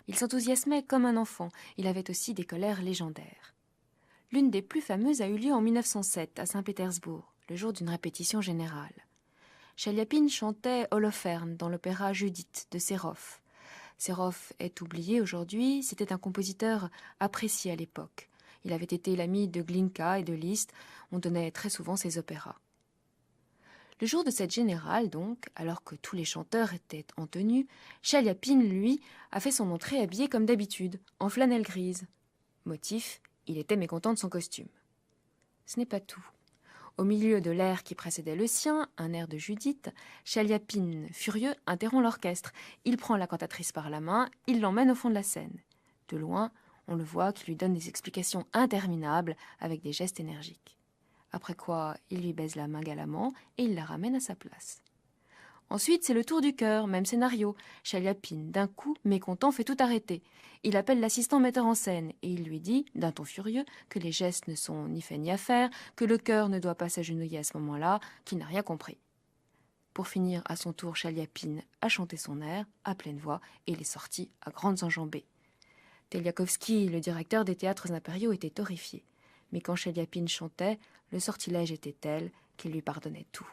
Il s'enthousiasmait comme un enfant. Il avait aussi des colères légendaires. L'une des plus fameuses a eu lieu en 1907 à Saint-Pétersbourg, le jour d'une répétition générale. Chaliapine chantait Holoferne dans l'opéra Judith de Serov. Serov est oublié aujourd'hui, c'était un compositeur apprécié à l'époque. Il avait été l'ami de Glinka et de Liszt, on donnait très souvent ses opéras. Le jour de cette générale, donc, alors que tous les chanteurs étaient en tenue, Chaliapine, lui, a fait son entrée habillé comme d'habitude, en flanelle grise. Motif, il était mécontent de son costume. Ce n'est pas tout. Au milieu de l'air qui précédait le sien, un air de Judith, Chaliapine, furieux, interrompt l'orchestre. Il prend la cantatrice par la main, il l'emmène au fond de la scène. De loin, on le voit qui lui donne des explications interminables avec des gestes énergiques. Après quoi, il lui baise la main galamment et il la ramène à sa place. Ensuite, c'est le tour du chœur, même scénario. Chaliapine, d'un coup, mécontent, fait tout arrêter. Il appelle l'assistant metteur en scène et il lui dit, d'un ton furieux, que les gestes ne sont ni faits ni à faire, que le chœur ne doit pas s'agenouiller à ce moment-là, qu'il n'a rien compris. Pour finir, à son tour, Chaliapine a chanté son air, à pleine voix, et il est sorti à grandes enjambées. Teliakovski, le directeur des théâtres impériaux, était horrifié. Mais quand Chaliapine chantait, le sortilège était tel qu'il lui pardonnait tout.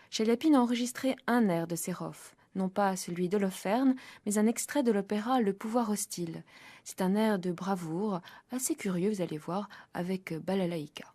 Chaliapine a enregistré un air de Serov, non pas celui d'Holoferne, mais un extrait de l'opéra Le pouvoir hostile. C'est un air de bravoure, assez curieux, vous allez voir, avec balalaïka.